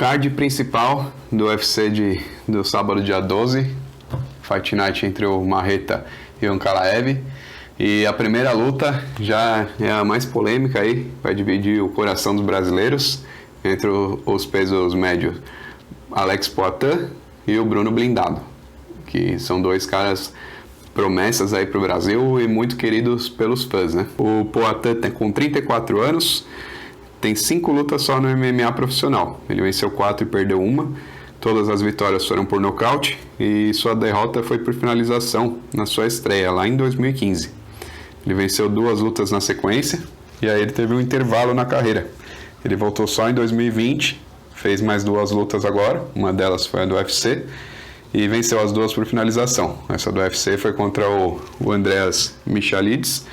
card principal do UFC do sábado, dia 12. Fight Night entre o Marreta e o Ankalaev. E a primeira luta já é a mais polêmica aí, vai dividir o coração dos brasileiros entre os pesos médios Alex Poatan e o Bruno Blindado, que são dois caras promessas aí pro Brasil e muito queridos pelos fãs, né? O Poatan tem com 34 anos, tem 5 lutas só no MMA profissional. Ele venceu 4 e perdeu 1. Todas as vitórias foram por nocaute e sua derrota foi por finalização na sua estreia lá em 2015. Ele venceu 2 lutas na sequência e aí ele teve um intervalo na carreira. Ele voltou só em 2020, fez mais 2 lutas agora, uma delas foi a do UFC, e venceu as 2 por finalização. Essa do UFC foi contra o Andreas Michalides.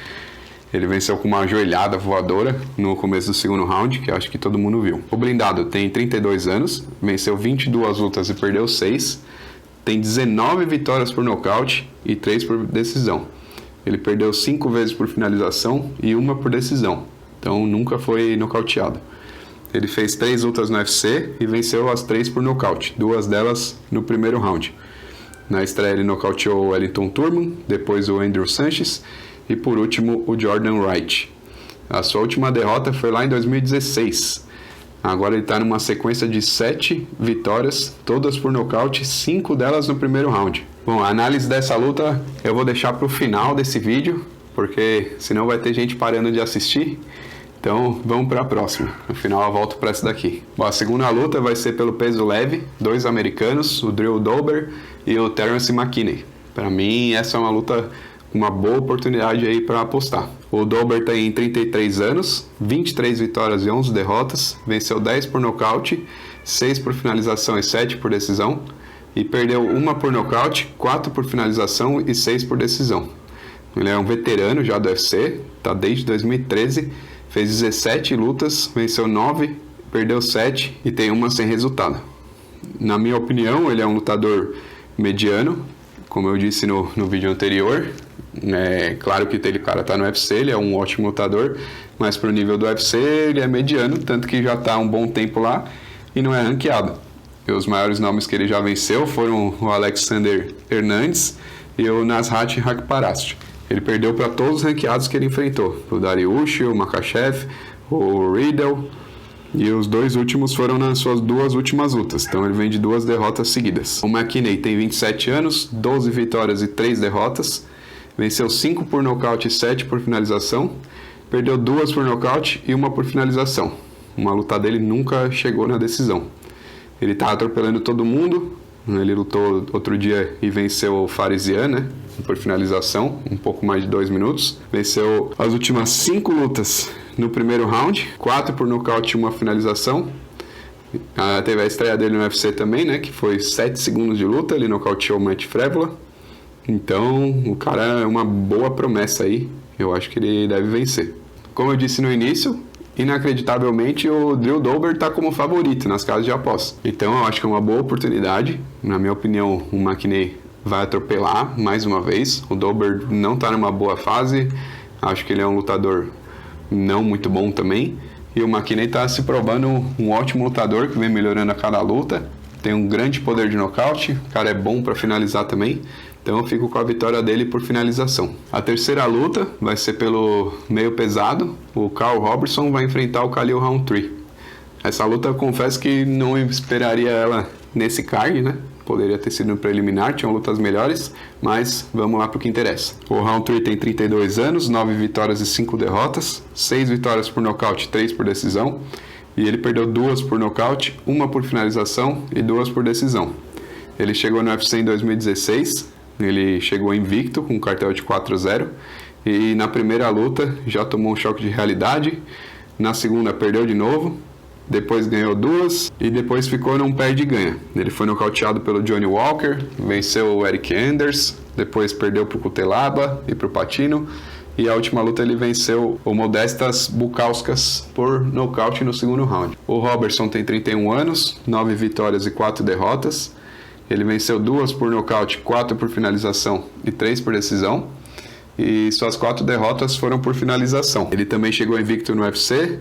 Ele venceu com uma joelhada voadora no começo do segundo round, que acho que todo mundo viu. O Blindado tem 32 anos, venceu 22 lutas e perdeu 6. Tem 19 vitórias por nocaute e 3 por decisão. Ele perdeu 5 vezes por finalização e 1 por decisão. Então nunca foi nocauteado. Ele fez 3 lutas no UFC e venceu as 3 por nocaute, 2 delas no primeiro round. Na estreia ele nocauteou o Wellington Turman, depois o Andrew Sanches e por último o Jordan Wright. A sua última derrota foi lá em 2016. Agora ele está numa sequência de 7 vitórias, todas por nocaute, 5 delas no primeiro round. Bom, a análise dessa luta eu vou deixar para o final desse vídeo, porque senão vai ter gente parando de assistir. Então vamos para a próxima. No final eu volto para essa daqui. Bom, a segunda luta vai ser pelo peso leve, 2 americanos, o Drew Dober e o Terence McKinney. Para mim essa é uma luta, uma boa oportunidade aí para apostar. O Dober tem 33 anos, 23 vitórias e 11 derrotas, venceu 10 por nocaute, 6 por finalização e 7 por decisão, e perdeu 1 por nocaute, 4 por finalização e 6 por decisão. Ele é um veterano já do UFC, está desde 2013, fez 17 lutas, venceu 9, perdeu 7 e tem 1 sem resultado. Na minha opinião, ele é um lutador mediano, como eu disse no vídeo anterior. É claro que o cara tá no UFC, ele é um ótimo lutador, mas pro nível do UFC ele é mediano, tanto que já tá há um bom tempo lá e não é ranqueado. E os maiores nomes que ele já venceu foram o Alexander Hernandes e o Nasrat Haqparast. Ele perdeu para todos os ranqueados que ele enfrentou, o Dariush, o Makhachev, o Riddle, e os 2 últimos foram nas suas 2 últimas lutas, então ele vem de 2 derrotas seguidas. O McKinney tem 27 anos, 12 vitórias e 3 derrotas, venceu 5 por nocaute e 7 por finalização, perdeu 2 por nocaute e 1 por finalização. Uma luta dele nunca chegou na decisão. Ele tá atropelando todo mundo, ele lutou outro dia e venceu o Farisian, né, por finalização, um pouco mais de 2 minutos. Venceu as últimas 5 lutas no primeiro round, 4 por nocaute e 1 finalização. Teve a estreia dele no UFC também, né, que foi 7 segundos de luta, ele nocauteou o Matt Frevola. Então, o cara é uma boa promessa aí, eu acho que ele deve vencer. Como eu disse no início, inacreditavelmente o Drew Dober está como favorito nas casas de aposta. Então, eu acho que é uma boa oportunidade. Na minha opinião, o McKinney vai atropelar mais uma vez. O Dober não está numa boa fase, acho que ele é um lutador não muito bom também. E o McKinney está se provando um ótimo lutador que vem melhorando a cada luta. Tem um grande poder de nocaute, o cara é bom para finalizar também. Então eu fico com a vitória dele por finalização. A terceira luta vai ser pelo meio pesado. O Carl Robertson vai enfrentar o Khalil Rountree. Essa luta eu confesso que não esperaria ela nesse card, né? Poderia ter sido no preliminar, tinham lutas melhores, mas vamos lá para o que interessa. O Rountree tem 32 anos, 9 vitórias e 5 derrotas, 6 vitórias por nocaute, 3 por decisão, e ele perdeu 2 por nocaute, 1 por finalização e 2 por decisão. Ele chegou no UFC em 2016, ele chegou invicto com um cartel de 4-0, e na primeira luta já tomou um choque de realidade, na segunda perdeu de novo, depois ganhou 2 e depois ficou num perde e ganha. Ele foi nocauteado pelo Johnny Walker, venceu o Eric Anders, depois perdeu para o Cutelaba e para o Patino, e a última luta ele venceu o Modestas Bukauskas por nocaute no segundo round. O Robertson tem 31 anos, 9 vitórias e 4 derrotas. Ele venceu 2 por nocaute, 4 por finalização e 3 por decisão. E suas 4 derrotas foram por finalização. Ele também chegou invicto no UFC,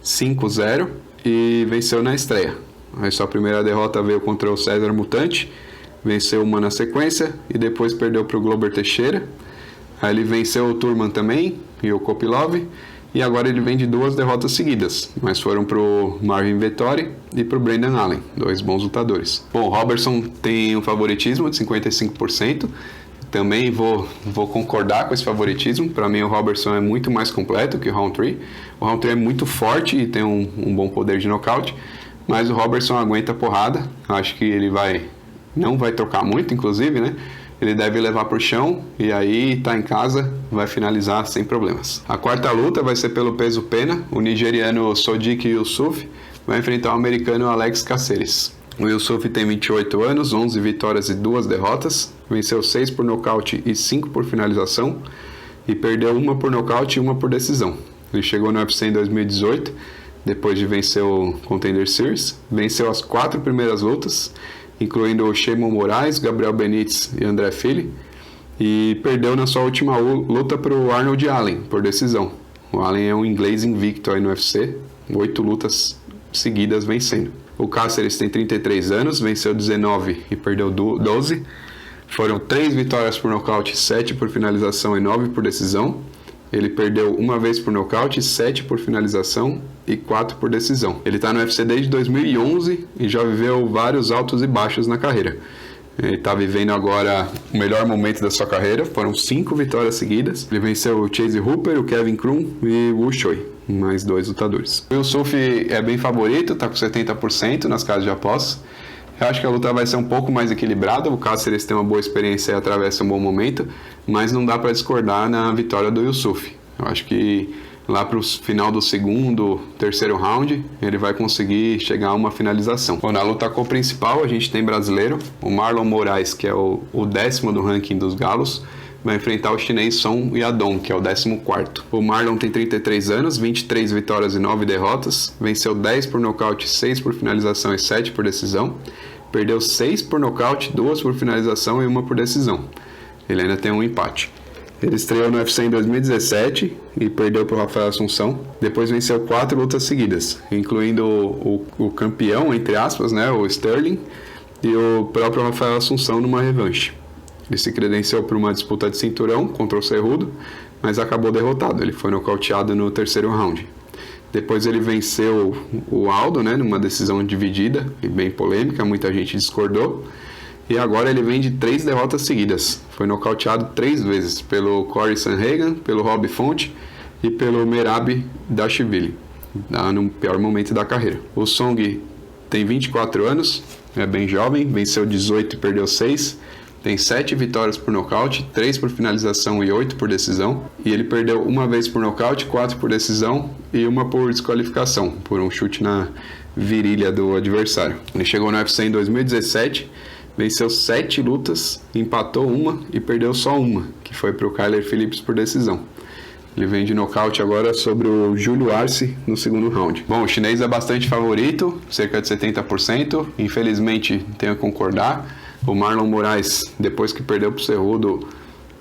5-0, e venceu na estreia. Aí sua primeira derrota veio contra o César Mutante, venceu uma na sequência e depois perdeu para o Glover Teixeira. Aí ele venceu o Turman também e o Kopilov, e agora ele vem de 2 derrotas seguidas, mas foram para o Marvin Vettori e para o Brendan Allen, 2 bons lutadores. Bom, o Robertson tem um favoritismo de 55%, também vou concordar com esse favoritismo. Para mim o Robertson é muito mais completo que o Rountree. O Rountree é muito forte e tem um bom poder de nocaute, mas o Robertson aguenta a porrada. Acho que ele não vai trocar muito, inclusive, né? Ele deve levar para o chão e aí tá em casa, vai finalizar sem problemas. A quarta luta vai ser pelo peso pena. O nigeriano Sodiq Yusuf vai enfrentar o americano Alex Caceres. O Yusuf tem 28 anos, 11 vitórias e 2 derrotas. Venceu 6 por nocaute e 5 por finalização. E perdeu 1 por nocaute e 1 por decisão. Ele chegou no UFC em 2018, depois de vencer o Contender Series. Venceu as 4 primeiras lutas, incluindo o Shimon Moraes, Gabriel Benítez e André Fili, e perdeu na sua última luta para o Arnold Allen, por decisão. O Allen é um inglês invicto aí no UFC, 8 lutas seguidas vencendo. O Cáceres tem 33 anos, venceu 19 e perdeu 12. Foram 3 vitórias por nocaute, 7 por finalização e 9 por decisão. Ele perdeu 1 vez por nocaute, 7 por finalização e 4 por decisão. Ele está no UFC desde 2011 e já viveu vários altos e baixos na carreira. Ele está vivendo agora o melhor momento da sua carreira, foram 5 vitórias seguidas. Ele venceu o Chase Hooper, o Kevin Krum e o Wu Choi, mais 2 lutadores. O Yusuf é bem favorito, está com 70% nas casas de apostas. Eu acho que a luta vai ser um pouco mais equilibrada. O Cáceres tem uma boa experiência e atravessa um bom momento, mas não dá para discordar na vitória do Yusuf. Eu acho que lá para o final do segundo, terceiro round, ele vai conseguir chegar a uma finalização. Bom, na luta co-principal, a gente tem brasileiro, o Marlon Moraes, que é o 10º do ranking dos galos, vai enfrentar o chinês Song Yadong, que é o 14º. O Marlon tem 33 anos, 23 vitórias e 9 derrotas, venceu 10 por nocaute, 6 por finalização e 7 por decisão. Perdeu 6 por nocaute, 2 por finalização e 1 por decisão. Ele ainda tem um empate. Ele estreou no UFC em 2017 e perdeu para o Rafael Assunção. Depois venceu 4 lutas seguidas, incluindo o campeão, entre aspas, né, o Sterling, e o próprio Rafael Assunção numa revanche. Ele se credenciou para uma disputa de cinturão contra o Cerrudo, mas acabou derrotado. Ele foi nocauteado no terceiro round. Depois ele venceu o Aldo, né, numa decisão dividida e bem polêmica, muita gente discordou. E agora ele vem de 3 derrotas seguidas. Foi nocauteado 3 vezes, pelo Corey Sanhagen, pelo Rob Font e pelo Merab Dashvili, no pior momento da carreira. O Song tem 24 anos, é bem jovem, venceu 18 e perdeu 6. Tem 7 vitórias por nocaute, 3 por finalização e 8 por decisão. E ele perdeu 1 vez por nocaute, 4 por decisão e 1 por desqualificação, por um chute na virilha do adversário. Ele chegou no UFC em 2017, venceu 7 lutas, empatou 1 e perdeu só 1, que foi para o Kyler Phillips por decisão. Ele vem de nocaute agora sobre o Júlio Arce no segundo round. Bom, o chinês é bastante favorito, cerca de 70%. Infelizmente, tenho que concordar. O Marlon Moraes, depois que perdeu para o Cerrudo,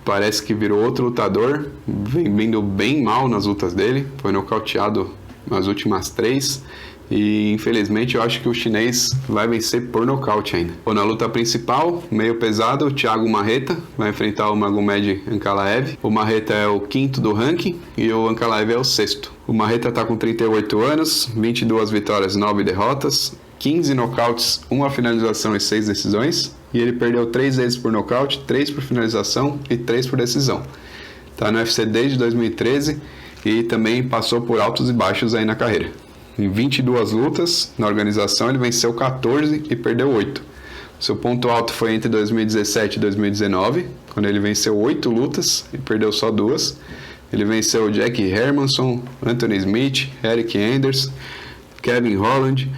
parece que virou outro lutador, vem vindo bem mal nas lutas dele, foi nocauteado nas últimas 3 e infelizmente eu acho que o chinês vai vencer por nocaute ainda. Bom, na luta principal, meio pesado, o Thiago Marreta vai enfrentar o Magomed Ankalaev. O Marreta é o 5º do ranking e o Ankalaev é o 6º. O Marreta está com 38 anos, 22 vitórias e 9 derrotas, 15 nocautes, 1 finalização e 6 decisões. E ele perdeu 3 vezes por nocaute, 3 por finalização e 3 por decisão. Está no UFC desde 2013 e também passou por altos e baixos aí na carreira. Em 22 lutas na organização, ele venceu 14 e perdeu 8. Seu ponto alto foi entre 2017 e 2019, quando ele venceu 8 lutas e perdeu só 2. Ele venceu Jack Hermansson, Anthony Smith, Eric Anders, Kevin Holland,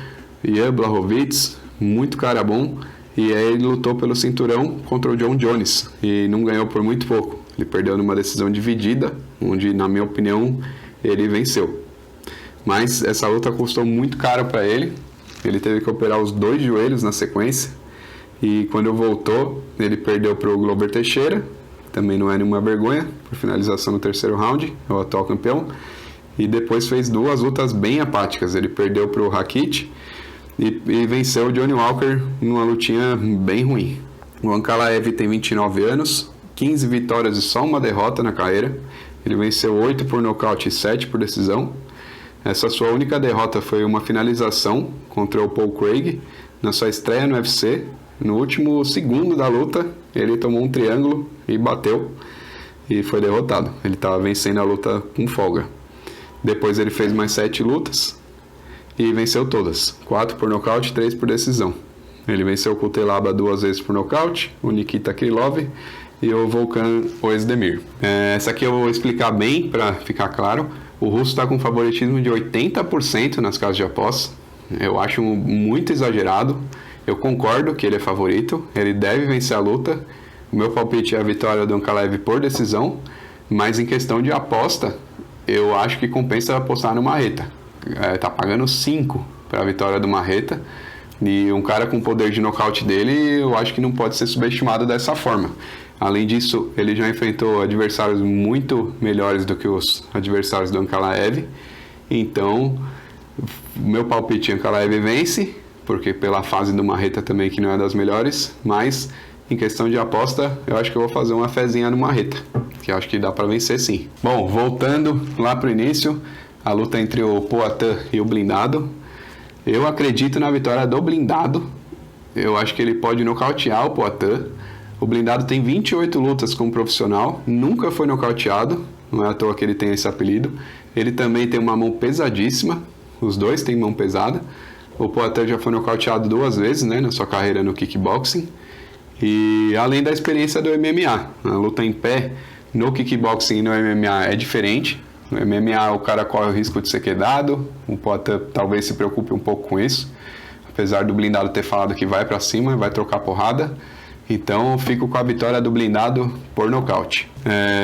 Jan Blachowicz, muito cara bom. E aí ele lutou pelo cinturão contra o John Jones e não ganhou por muito pouco. Ele perdeu numa decisão dividida, onde, na minha opinião, ele venceu. Mas essa luta custou muito caro para ele. Ele teve que operar os 2 joelhos na sequência. E quando voltou, ele perdeu para o Glover Teixeira. Também não é nenhuma vergonha, por finalização no terceiro round, é o atual campeão. E depois fez 2 lutas bem apáticas. Ele perdeu para o Rakit e venceu o Johnny Walker numa lutinha bem ruim. O Ankalaev tem 29 anos, 15 vitórias e só uma derrota na carreira. Ele venceu 8 por nocaute e 7 por decisão. Essa sua única derrota foi uma finalização contra o Paul Craig na sua estreia no UFC. No último segundo da luta, ele tomou um triângulo e bateu e foi derrotado. Ele estava vencendo a luta com folga. Depois ele fez mais 7 lutas e venceu todas. 4 por nocaute e 3 por decisão. Ele venceu o Cutelaba 2 vezes por nocaute, o Nikita Krylov e o Volkan Oezdemir. Essa aqui eu vou explicar bem para ficar claro. O russo está com favoritismo de 80% nas casas de apostas. Eu acho muito exagerado. Eu concordo que ele é favorito. Ele deve vencer a luta. O meu palpite é a vitória do Ankalaev por decisão. Mas em questão de aposta, eu acho que compensa apostar no Marreta. Tá pagando 5 para a vitória do Marreta. E um cara com o poder de nocaute dele, eu acho que não pode ser subestimado dessa forma. Além disso, ele já enfrentou adversários muito melhores do que os adversários do Ankalaev. Então, meu palpite Ankalaev vence, porque pela fase do Marreta também que não é das melhores. Mas, em questão de aposta, eu acho que eu vou fazer uma fezinha no Marreta, que eu acho que dá para vencer sim. Bom, voltando lá pro início, a luta entre o Poatan e o Blindado. Eu acredito na vitória do Blindado. Eu acho que ele pode nocautear o Poatan. O Blindado tem 28 lutas como profissional, nunca foi nocauteado, não é à toa que ele tem esse apelido. Ele também tem uma mão pesadíssima, os dois têm mão pesada. O Poatan já foi nocauteado 2 vezes, né, na sua carreira no kickboxing. E além da experiência do MMA, a luta em pé no kickboxing e no MMA é diferente. No MMA o cara corre o risco de ser quedado, o Poatan talvez se preocupe um pouco com isso, apesar do Blindado ter falado que vai para cima, vai trocar porrada. Então fico com a vitória do Blindado por nocaute.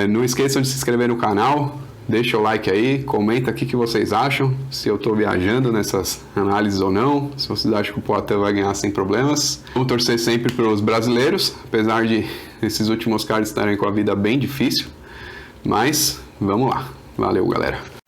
Não esqueçam de se inscrever no canal, deixa o like aí, comenta o que vocês acham, se eu estou viajando nessas análises ou não, se vocês acham que o Poatan vai ganhar sem problemas. Vamos torcer sempre para os brasileiros, apesar de esses últimos caras estarem com a vida bem difícil, mas vamos lá. Valeu, galera.